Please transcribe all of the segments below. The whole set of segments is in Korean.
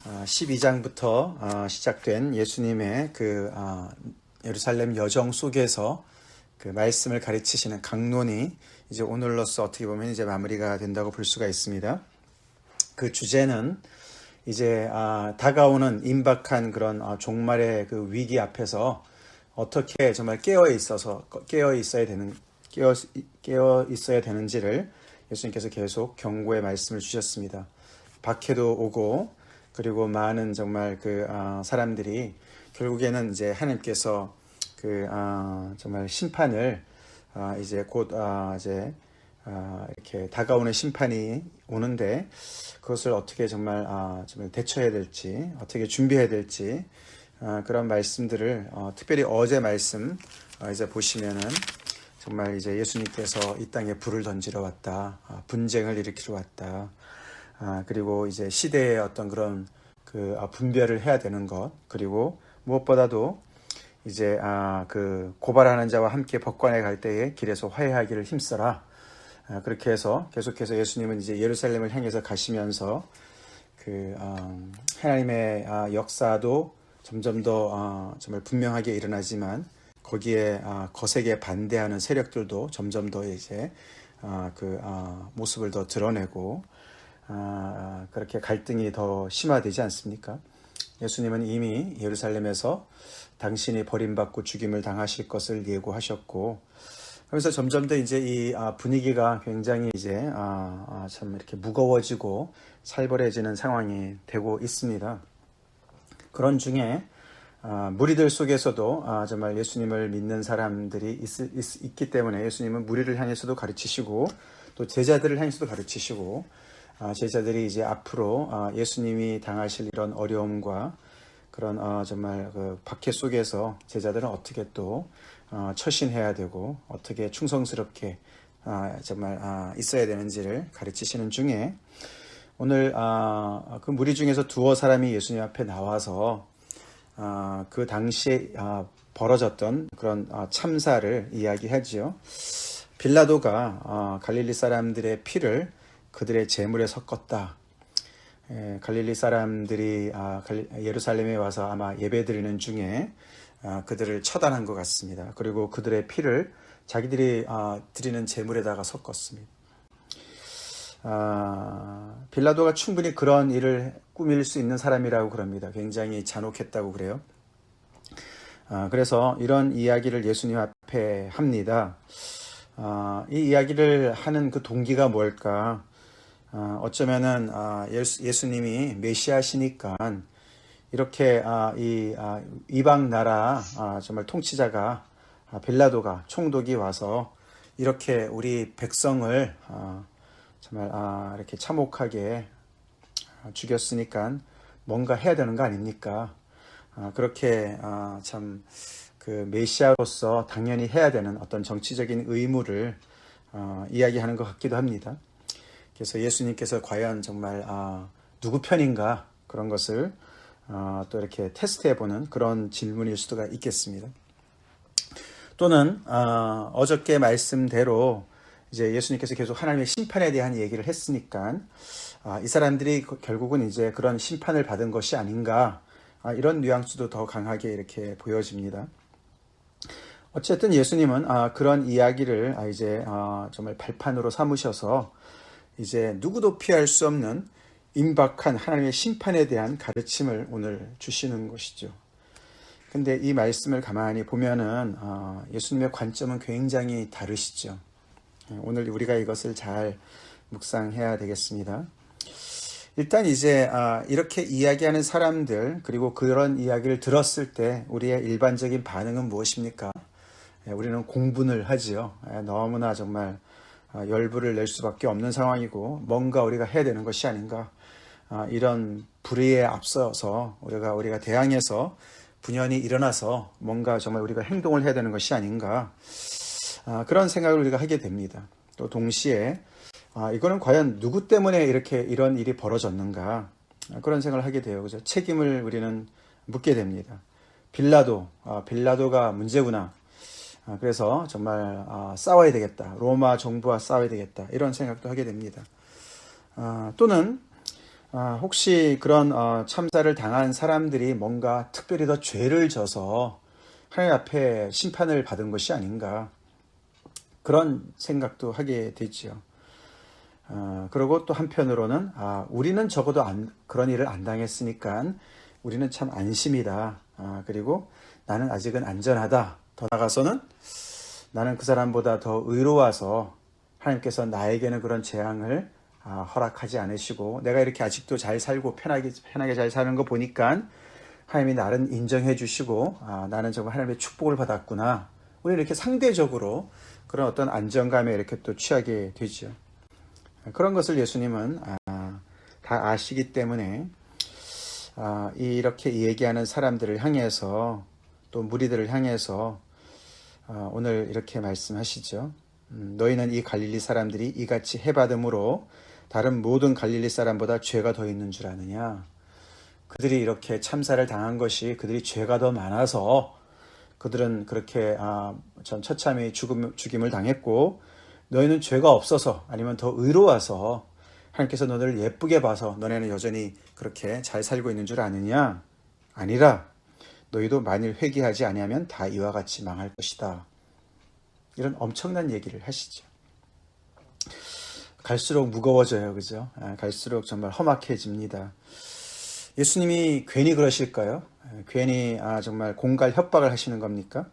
12장부터 시작된 예수님의 예루살렘 여정 속에서 그 말씀을 가르치시는 강론이 이제 오늘로써 어떻게 보면 이제 마무리가 된다고 볼 수가 있습니다. 그 주제는 이제 다가오는 임박한 그런 종말의 그 위기 앞에서 어떻게 정말 깨어 있어야 되는지를 예수님께서 계속 경고의 말씀을 주셨습니다. 박해도 오고 그리고 많은 정말 사람들이 결국에는 이제 하나님께서 정말 심판을 이제 곧 이렇게 다가오는 심판이 오는데 그것을 어떻게 정말 대처해야 될지 어떻게 준비해야 될지 그런 말씀들을 특별히 어제 말씀 이제 보시면은 정말 이제 예수님께서 이 땅에 불을 던지러 왔다, 분쟁을 일으키러 왔다. 그리고 이제 시대의 어떤 그런 분별을 해야 되는 것, 그리고 무엇보다도 이제 고발하는 자와 함께 법관에 갈 때에 길에서 화해하기를 힘써라. 그렇게 해서 계속해서 예수님은 이제 예루살렘을 향해서 가시면서 하나님의 역사도 점점 더 정말 분명하게 일어나지만 거기에 거세게 반대하는 세력들도 점점 더 이제 모습을 더 드러내고 그렇게 갈등이 더 심화되지 않습니까? 예수님은 이미 예루살렘에서 당신이 버림받고 죽임을 당하실 것을 예고하셨고, 그래서 점점 더 이제 이 분위기가 굉장히 이제 참 이렇게 무거워지고 살벌해지는 상황이 되고 있습니다. 그런 중에 무리들 속에서도 정말 예수님을 믿는 사람들이 있기 때문에 예수님은 무리를 향해서도 가르치시고 또 제자들을 향해서도 가르치시고 제자들이 이제 앞으로 예수님이 당하실 이런 어려움과 그런 정말 박해 속에서 제자들은 어떻게 또 처신해야 되고 어떻게 충성스럽게 정말 있어야 되는지를 가르치시는 중에 오늘 그 무리 중에서 두어 사람이 예수님 앞에 나와서 그 당시에 벌어졌던 그런 참사를 이야기하지요. 빌라도가 갈릴리 사람들의 피를 그들의 제물에 섞었다. 갈릴리 사람들이 예루살렘에 와서 아마 예배드리는 중에 그들을 처단한 것 같습니다. 그리고 그들의 피를 자기들이 드리는 제물에다가 섞었습니다. 빌라도가 충분히 그런 일을 꾸밀 수 있는 사람이라고 그럽니다. 굉장히 잔혹했다고 그래요. 그래서 이런 이야기를 예수님 앞에 합니다. 이 이야기를 하는 그 동기가 뭘까? 어쩌면은 예수님이 메시아시니까 이렇게 이방 나라 정말 통치자가 빌라도가 총독이 와서 이렇게 우리 백성을 정말 이렇게 참혹하게 죽였으니까 뭔가 해야 되는 거 아닙니까? 그렇게 참 메시아로서 당연히 해야 되는 어떤 정치적인 의무를 이야기하는 것 같기도 합니다. 그래서 예수님께서 과연 정말 누구 편인가 그런 것을 또 이렇게 테스트해보는 그런 질문일 수도 있겠습니다. 또는 어저께 말씀대로 이제 예수님께서 계속 하나님의 심판에 대한 얘기를 했으니까 이 사람들이 결국은 이제 그런 심판을 받은 것이 아닌가 이런 뉘앙스도 더 강하게 이렇게 보여집니다. 어쨌든 예수님은 그런 이야기를 이제 정말 발판으로 삼으셔서 이제 누구도 피할 수 없는 임박한 하나님의 심판에 대한 가르침을 오늘 주시는 것이죠. 근데 이 말씀을 가만히 보면은 예수님의 관점은 굉장히 다르시죠. 오늘 우리가 이것을 잘 묵상해야 되겠습니다. 일단 이제 이렇게 이야기하는 사람들 그리고 그런 이야기를 들었을 때 우리의 일반적인 반응은 무엇입니까? 우리는 공분을 하지요. 너무나 정말 열불을 낼 수밖에 없는 상황이고 뭔가 우리가 해야 되는 것이 아닌가. 이런 불의에 앞서서 우리가 대항해서 분연히 일어나서 뭔가 정말 우리가 행동을 해야 되는 것이 아닌가. 그런 생각을 우리가 하게 됩니다. 또 동시에 이거는 과연 누구 때문에 이런 일이 벌어졌는가 그런 생각을 하게 돼요. 그래서 책임을 우리는 묻게 됩니다. 빌라도가 문제구나. 그래서 정말 싸워야 되겠다. 로마 정부와 싸워야 되겠다. 이런 생각도 하게 됩니다. 또는 혹시 그런 참사를 당한 사람들이 뭔가 특별히 더 죄를 져서 하나님 앞에 심판을 받은 것이 아닌가 그런 생각도 하게 되지요. 그리고 또 한편으로는 우리는 적어도 그런 일을 안 당했으니까 우리는 참 안심이다. 그리고 나는 아직은 안전하다. 더 나아가서는 나는 그 사람보다 더 의로워서 하나님께서 나에게는 그런 재앙을 허락하지 않으시고 내가 이렇게 아직도 잘 살고 편하게 잘 사는 거 보니까 하나님이 나를 인정해 주시고 나는 정말 하나님의 축복을 받았구나. 우리는 이렇게 상대적으로 그런 어떤 안정감에 이렇게 또 취하게 되죠. 그런 것을 예수님은 다 아시기 때문에 이렇게 얘기하는 사람들을 향해서 또 무리들을 향해서 오늘 이렇게 말씀하시죠. 너희는 이 갈릴리 사람들이 이같이 해받음으로 다른 모든 갈릴리 사람보다 죄가 더 있는 줄 아느냐. 그들이 이렇게 참사를 당한 것이 그들이 죄가 더 많아서 그들은 그렇게 전 처참히 죽임을 당했고 너희는 죄가 없어서 아니면 더 의로워서 하나님께서 너희를 예쁘게 봐서 너네는 여전히 그렇게 잘 살고 있는 줄 아느냐? 아니라 너희도 만일 회개하지 아니하면 다 이와 같이 망할 것이다. 이런 엄청난 얘기를 하시죠. 갈수록 무거워져요. 그죠? 갈수록 정말 험악해집니다. 예수님이 괜히 그러실까요? 괜히 정말 공갈 협박을 하시는 겁니까?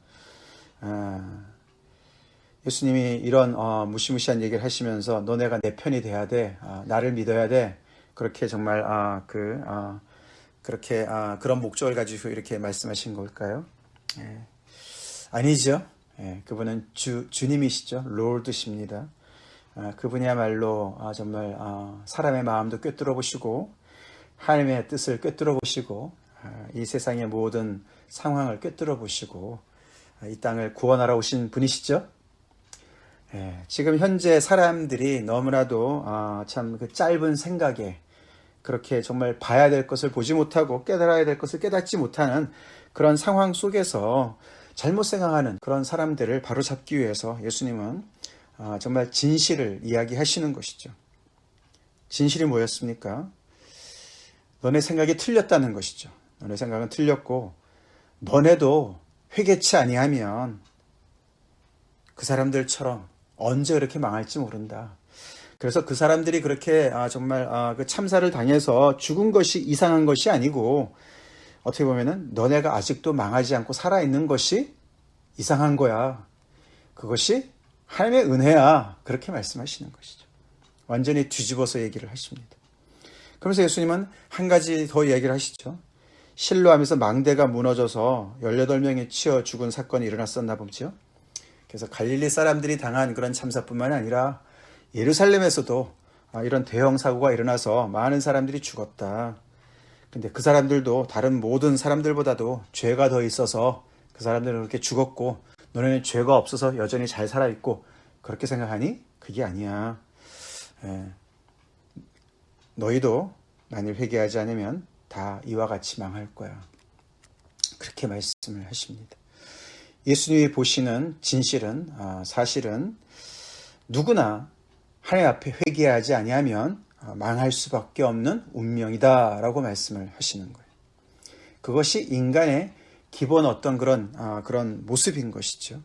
예수님이 이런 무시무시한 얘기를 하시면서 너네가 내 편이 돼야 돼. 나를 믿어야 돼. 그렇게 정말 그렇게 그런 목적을 가지고 이렇게 말씀하신 걸까요? 아니죠. 그분은 주님이시죠. 롤드십니다. 그분이야말로 정말 사람의 마음도 꿰뚫어 보시고 하나님의 뜻을 꿰뚫어 보시고 이 세상의 모든 상황을 꿰뚫어 보시고 이 땅을 구원하러 오신 분이시죠. 지금 현재 사람들이 너무나도 참 그 짧은 생각에 그렇게 정말 봐야 될 것을 보지 못하고 깨달아야 될 것을 깨닫지 못하는 그런 상황 속에서 잘못 생각하는 그런 사람들을 바로잡기 위해서 예수님은 정말 진실을 이야기하시는 것이죠. 진실이 뭐였습니까? 너네 생각이 틀렸다는 것이죠. 너네 생각은 틀렸고 너네도 회개치 아니하면 그 사람들처럼 언제 그렇게 망할지 모른다. 그래서 그 사람들이 그렇게 정말 그 참사를 당해서 죽은 것이 이상한 것이 아니고 어떻게 보면은 너네가 아직도 망하지 않고 살아있는 것이 이상한 거야. 그것이 하나님의 은혜야. 그렇게 말씀하시는 것이죠. 완전히 뒤집어서 얘기를 하십니다. 그러면서 예수님은 한 가지 더 얘기를 하시죠. 실로암에서 망대가 무너져서 18명이 치여 죽은 사건이 일어났었나 보죠. 그래서 갈릴리 사람들이 당한 그런 참사뿐만 아니라 예루살렘에서도 이런 대형 사고가 일어나서 많은 사람들이 죽었다. 근데 그 사람들도 다른 모든 사람들보다도 죄가 더 있어서 그 사람들은 그렇게 죽었고 너네는 죄가 없어서 여전히 잘 살아있고 그렇게 생각하니? 그게 아니야. 너희도 만일 회개하지 않으면 다 이와 같이 망할 거야. 그렇게 말씀을 하십니다. 예수님이 보시는 진실은 사실은 누구나 하나님 앞에 회개하지 아니하면 망할 수밖에 없는 운명이다라고 말씀을 하시는 거예요. 그것이 인간의 기본 어떤 그런 모습인 것이죠.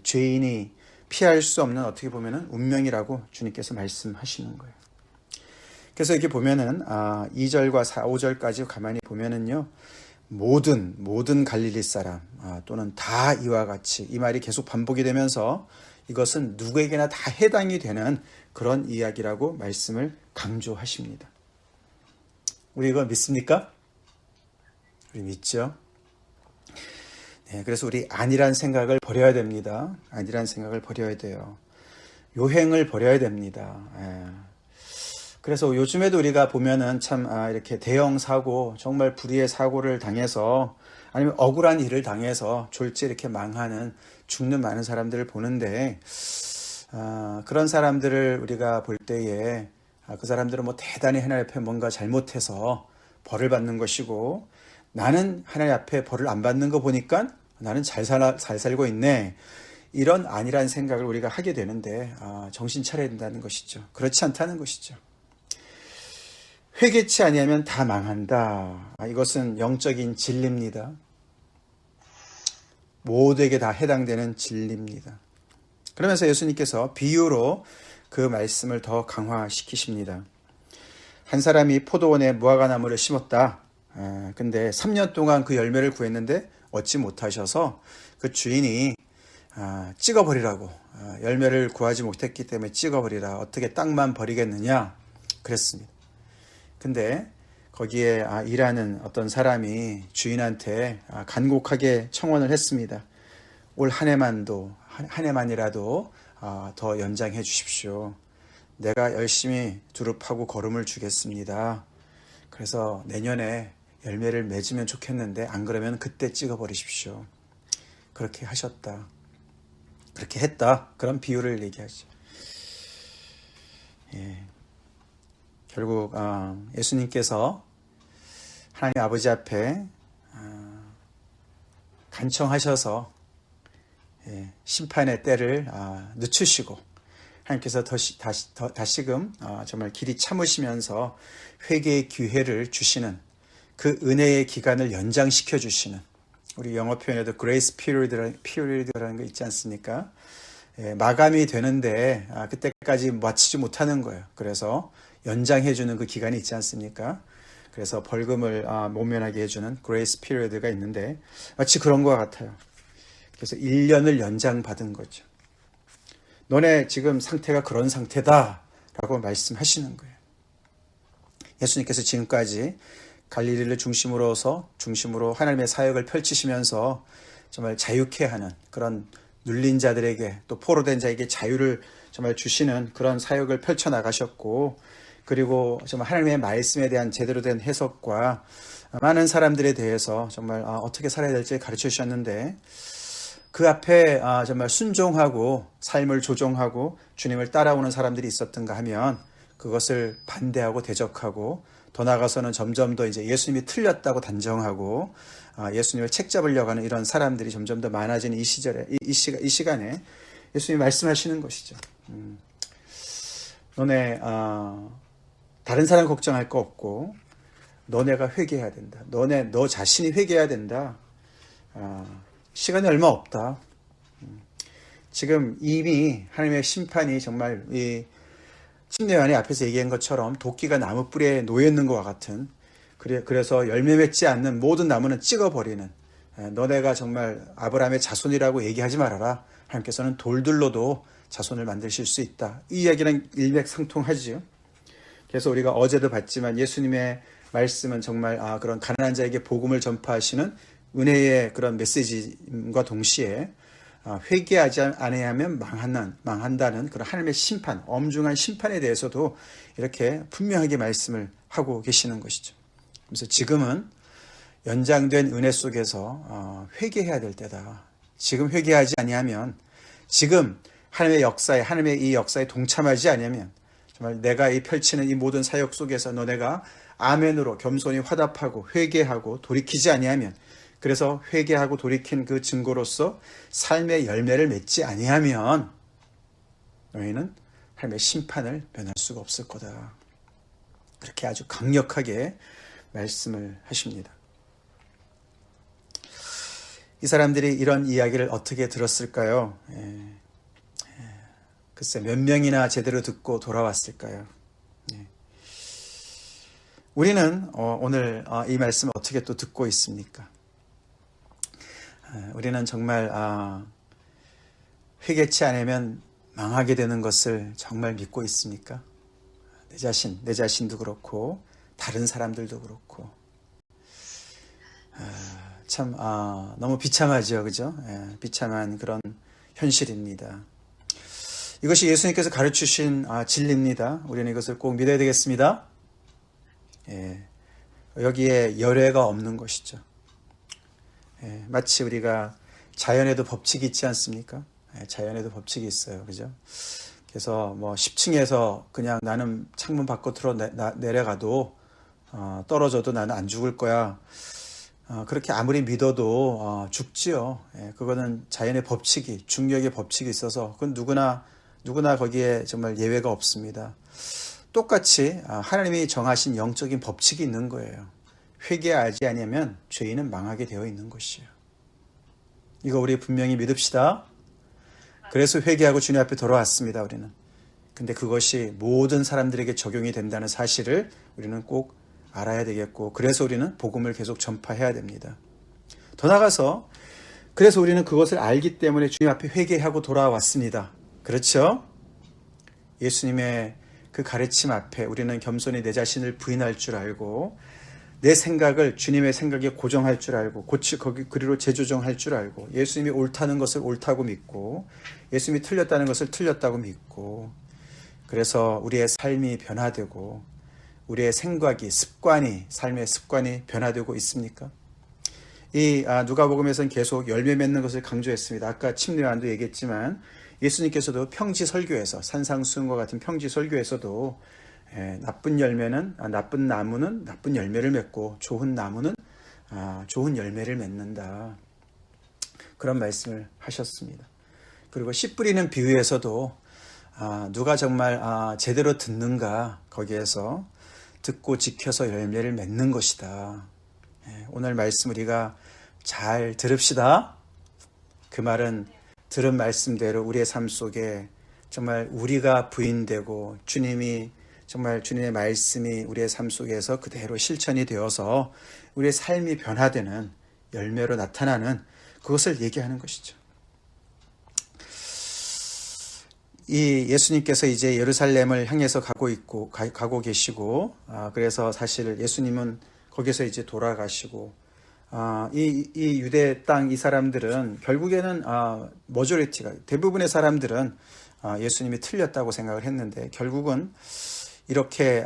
죄인이 피할 수 없는 어떻게 보면은 운명이라고 주님께서 말씀하시는 거예요. 그래서 이렇게 보면은 2절과 5절까지 가만히 보면은요. 모든 갈릴리 사람 또는 다 이와 같이 이 말이 계속 반복이 되면서 이것은 누구에게나 다 해당이 되는 그런 이야기라고 말씀을 강조하십니다. 우리 이거 믿습니까? 우리 믿죠? 네, 그래서 우리 아니란 생각을 버려야 됩니다. 아니란 생각을 버려야 돼요. 요행을 버려야 됩니다. 그래서 요즘에도 우리가 보면은 참 이렇게 대형 사고, 정말 불의의 사고를 당해서 아니면 억울한 일을 당해서 졸지 이렇게 망하는 죽는 많은 사람들을 보는데 그런 사람들을 우리가 볼 때에 그 사람들은 뭐 대단히 하나님 앞에 뭔가 잘못해서 벌을 받는 것이고 나는 하나님 앞에 벌을 안 받는 거 보니까 나는 잘 살고 있네. 이런 아니란 생각을 우리가 하게 되는데 정신 차려야 된다는 것이죠. 그렇지 않다는 것이죠. 회개치 아니하면 다 망한다. 이것은 영적인 진리입니다. 모두에게 다 해당되는 진리입니다. 그러면서 예수님께서 비유로 그 말씀을 더 강화시키십니다. 한 사람이 포도원에 무화과나무를 심었다. 근데 3년 동안 그 열매를 구했는데 얻지 못하셔서 그 주인이 찍어버리라고, 열매를 구하지 못했기 때문에 찍어버리라, 어떻게 땅만 버리겠느냐 그랬습니다. 근데 거기에 일하는 어떤 사람이 주인한테 간곡하게 청원을 했습니다. 올 한 해만이라도 더 연장해 주십시오. 내가 열심히 두릅하고 거름을 주겠습니다. 그래서 내년에 열매를 맺으면 좋겠는데 안 그러면 그때 찍어버리십시오. 그렇게 하셨다. 그렇게 했다. 그런 비유를 얘기하죠. 결국 예수님께서 하나님 아버지 앞에 간청하셔서 심판의 때를 늦추시고 하나님께서 다시금 정말 길이 참으시면서 회개의 기회를 주시는 그 은혜의 기간을 연장시켜 주시는, 우리 영어 표현에도 grace period라는 거 있지 않습니까? 마감이 되는데 그때까지 마치지 못하는 거예요. 그래서 연장해 주는 그 기간이 있지 않습니까? 그래서 벌금을 못 면하게 해주는 grace period가 있는데 마치 그런 것 같아요. 그래서 1년을 연장받은 거죠. 너네 지금 상태가 그런 상태다 라고 말씀하시는 거예요. 예수님께서 지금까지 갈릴리를 중심으로 하나님의 사역을 펼치시면서 정말 자유케 하는, 그런 눌린 자들에게 또 포로된 자에게 자유를 정말 주시는 그런 사역을 펼쳐나가셨고, 그리고 정말 하나님의 말씀에 대한 제대로 된 해석과 많은 사람들에 대해서 정말 어떻게 살아야 될지 가르쳐 주셨는데, 그 앞에 정말 순종하고 삶을 조종하고 주님을 따라오는 사람들이 있었던가 하면 그것을 반대하고 대적하고, 더 나아가서는 점점 더 이제 예수님이 틀렸다고 단정하고 예수님을 책잡으려고 하는 이런 사람들이 점점 더 많아지는 이 시절에, 이 시간에 예수님이 말씀하시는 것이죠. 너네 다른 사람 걱정할 거 없고 너네가 회개해야 된다. 너 자신이 회개해야 된다. 시간이 얼마 없다. 지금 이미 하나님의 심판이 정말 이 침례요한이 앞에서 얘기한 것처럼 도끼가 나무 뿌리에 놓여 있는 것과 같은, 그래서 열매 맺지 않는 모든 나무는 찍어버리는, 너네가 정말 아브라함의 자손이라고 얘기하지 말아라. 하나님께서는 돌들로도 자손을 만드실 수 있다. 이 이야기는 일맥상통하지요. 그래서 우리가 어제도 봤지만 예수님의 말씀은 정말 그런 가난한 자에게 복음을 전파하시는 은혜의 그런 메시지과 동시에 회개하지 않으면 망한다는 그런 하나님의 심판, 엄중한 심판에 대해서도 이렇게 분명하게 말씀을 하고 계시는 것이죠. 그래서 지금은 연장된 은혜 속에서 회개해야 될 때다. 지금 회개하지 아니하면, 지금 하나님의 이 역사에 동참하지 않으면, 정말 내가 이 펼치는 이 모든 사역 속에서 너네가 아멘으로 겸손히 화답하고 회개하고 돌이키지 아니하면, 그래서 회개하고 돌이킨 그 증거로서 삶의 열매를 맺지 아니하면 너희는 하나님의 심판을 면할 수가 없을 거다. 그렇게 아주 강력하게 말씀을 하십니다. 이 사람들이 이런 이야기를 어떻게 들었을까요? 글쎄 몇 명이나 제대로 듣고 돌아왔을까요? 우리는 오늘 이 말씀을 어떻게 또 듣고 있습니까? 우리는 정말 회개치 않으면 망하게 되는 것을 정말 믿고 있습니까? 내 자신도 그렇고 다른 사람들도 그렇고 참 너무 비참하죠, 그죠? 비참한 그런 현실입니다. 이것이 예수님께서 가르치신 진리입니다. 우리는 이것을 꼭 믿어야 되겠습니다. 여기에 열애가 없는 것이죠. 마치 우리가 자연에도 법칙이 있지 않습니까? 자연에도 법칙이 있어요. 그죠? 그래서 뭐 10층에서 그냥 나는 창문 밖으로 내려가도 떨어져도 나는 안 죽을 거야. 그렇게 아무리 믿어도 죽지요. 그거는 자연의 법칙이, 중력의 법칙이 있어서 그건 누구나 거기에 정말 예외가 없습니다. 똑같이 하나님이 정하신 영적인 법칙이 있는 거예요. 회개하지 아니하면 죄인은 망하게 되어 있는 것이에요. 이거 우리 분명히 믿읍시다. 그래서 회개하고 주님 앞에 돌아왔습니다, 우리는. 근데 그것이 모든 사람들에게 적용이 된다는 사실을 우리는 꼭 알아야 되겠고, 그래서 우리는 복음을 계속 전파해야 됩니다. 더 나아가서 그래서 우리는 그것을 알기 때문에 주님 앞에 회개하고 돌아왔습니다. 그렇죠? 예수님의 그 가르침 앞에 우리는 겸손히 내 자신을 부인할 줄 알고, 내 생각을 주님의 생각에 고정할 줄 알고, 그리로 재조정할 줄 알고, 예수님이 옳다는 것을 옳다고 믿고, 예수님이 틀렸다는 것을 틀렸다고 믿고, 그래서 우리의 삶이 변화되고, 우리의 생각이, 삶의 습관이 변화되고 있습니까? 이 누가복음에서는 계속 열매 맺는 것을 강조했습니다. 아까 침례요한도 얘기했지만 예수님께서도 평지 설교에서, 산상수훈과 같은 평지 설교에서도 나쁜 나무는 나쁜 열매를 맺고 좋은 나무는 좋은 열매를 맺는다, 그런 말씀을 하셨습니다. 그리고 씨 뿌리는 비유에서도 누가 정말 제대로 듣는가, 거기에서 듣고 지켜서 열매를 맺는 것이다. 오늘 말씀 우리가 잘 들읍시다. 그 말은 들은 말씀대로 우리의 삶 속에 정말 우리가 부인되고 주님의 말씀이 우리의 삶 속에서 그대로 실천이 되어서 우리의 삶이 변화되는 열매로 나타나는 그것을 얘기하는 것이죠. 이 예수님께서 이제 예루살렘을 향해서 가고 계시고, 그래서 사실 예수님은 거기서 이제 돌아가시고, 이 유대 땅 이 사람들은 결국에는 대부분의 사람들은 예수님이 틀렸다고 생각을 했는데, 결국은 이렇게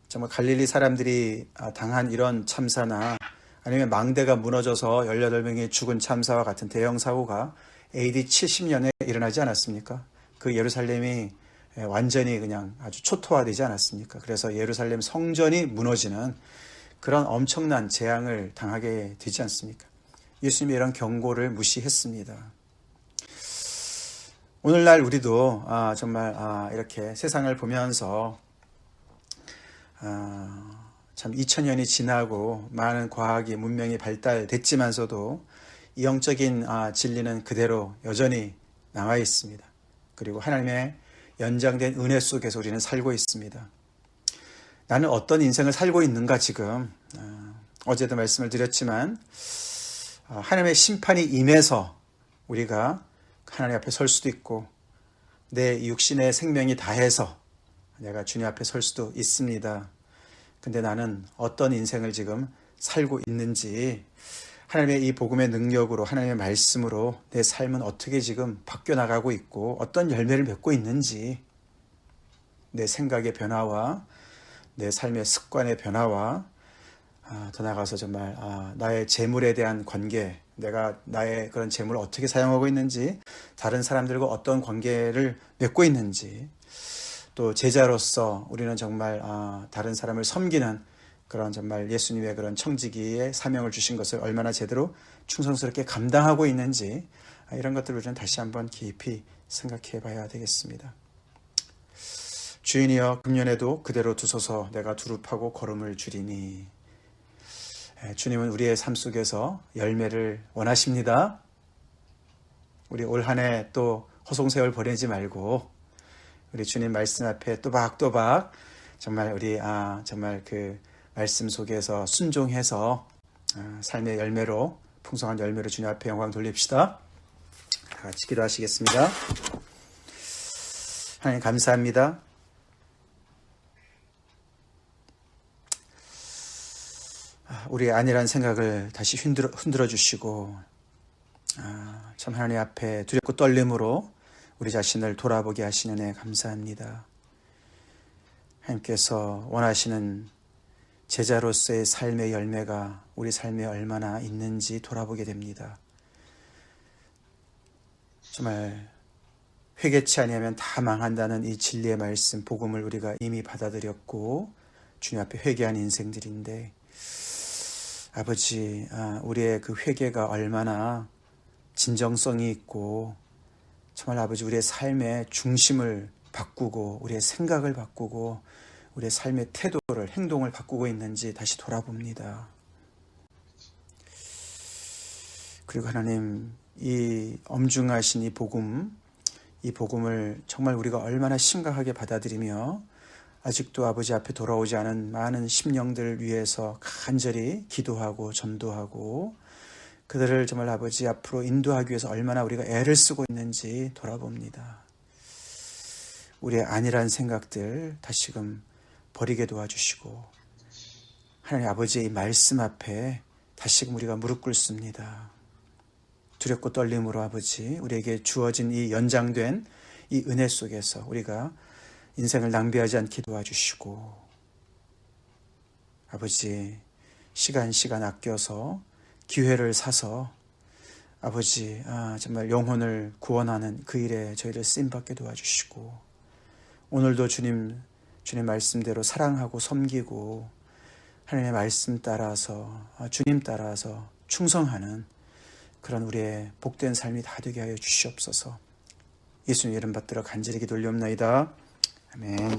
정말 갈릴리 사람들이 당한 이런 참사나 아니면 망대가 무너져서 18명이 죽은 참사와 같은 대형 사고가 AD 70년에 일어나지 않았습니까? 그 예루살렘이 완전히 그냥 아주 초토화되지 않았습니까? 그래서 예루살렘 성전이 무너지는 그런 엄청난 재앙을 당하게 되지 않습니까? 예수님이 이런 경고를 무시했습니다. 오늘날 우리도 정말 이렇게 세상을 보면서 참 2000년이 지나고 많은 과학이 문명이 발달됐지만서도 이 영적인 진리는 그대로 여전히 남아 있습니다. 그리고 하나님의 연장된 은혜 속에서 우리는 살고 있습니다. 나는 어떤 인생을 살고 있는가 지금, 어제도 말씀을 드렸지만 하나님의 심판이 임해서 우리가 하나님 앞에 설 수도 있고, 내 육신의 생명이 다해서 내가 주님 앞에 설 수도 있습니다. 근데 나는 어떤 인생을 지금 살고 있는지, 하나님의 이 복음의 능력으로, 하나님의 말씀으로 내 삶은 어떻게 지금 바뀌어 나가고 있고 어떤 열매를 맺고 있는지, 내 생각의 변화와 내 삶의 습관의 변화와 더 나아가서 정말 나의 재물에 대한 관계, 내가 나의 그런 재물을 어떻게 사용하고 있는지, 다른 사람들과 어떤 관계를 맺고 있는지, 또 제자로서 우리는 정말 다른 사람을 섬기는 그런 정말 예수님의 그런 청지기의 사명을 주신 것을 얼마나 제대로 충성스럽게 감당하고 있는지, 이런 것들을 우리는 다시 한번 깊이 생각해 봐야 되겠습니다. 주인이여, 금년에도 그대로 두소서. 내가 두릅하고 걸음을 줄이니. 주님은 우리의 삶 속에서 열매를 원하십니다. 우리 올 한 해 또 허송세월 보내지 말고 우리 주님 말씀 앞에 또박또박 정말 우리 정말 그 말씀 속에서 순종해서 삶의 열매로, 풍성한 열매로 주님 앞에 영광 돌립시다. 다 같이 기도하시겠습니다. 하나님 감사합니다. 우리의 안일한 생각을 다시 흔들어 주시고, 참 하나님 앞에 두렵고 떨림으로 우리 자신을 돌아보게 하시는 애 감사합니다. 하나님께서 원하시는 제자로서의 삶의 열매가 우리 삶에 얼마나 있는지 돌아보게 됩니다. 정말 회개치 아니하면 다 망한다는 이 진리의 말씀, 복음을 우리가 이미 받아들였고 주님 앞에 회개한 인생들인데, 아버지, 우리의 그 회개가 얼마나 진정성이 있고, 정말 아버지 우리의 삶의 중심을 바꾸고 우리의 생각을 바꾸고 우리의 삶의 태도를, 행동을 바꾸고 있는지 다시 돌아봅니다. 그리고 하나님, 이 엄중하신 이 복음을 정말 우리가 얼마나 심각하게 받아들이며 아직도 아버지 앞에 돌아오지 않은 많은 심령들을 위해서 간절히 기도하고 전도하고 그들을 정말 아버지 앞으로 인도하기 위해서 얼마나 우리가 애를 쓰고 있는지 돌아봅니다. 우리의 안일한 생각들 다시금 버리게 도와주시고 하나님 아버지의 이 말씀 앞에 다시금 우리가 무릎 꿇습니다. 두렵고 떨림으로 아버지 우리에게 주어진 이 연장된 이 은혜 속에서 우리가 인생을 낭비하지 않게 도와주시고 아버지 시간 아껴서 기회를 사서 아버지 정말 영혼을 구원하는 그 일에 저희를 쓰임받게 도와주시고 오늘도 주님 말씀대로 사랑하고 섬기고 하나님의 말씀 따라서 주님 따라서 충성하는 그런 우리의 복된 삶이 다 되게 하여 주시옵소서. 예수님 이름 받들어 간절히 기도 올리옵나이다. 아멘.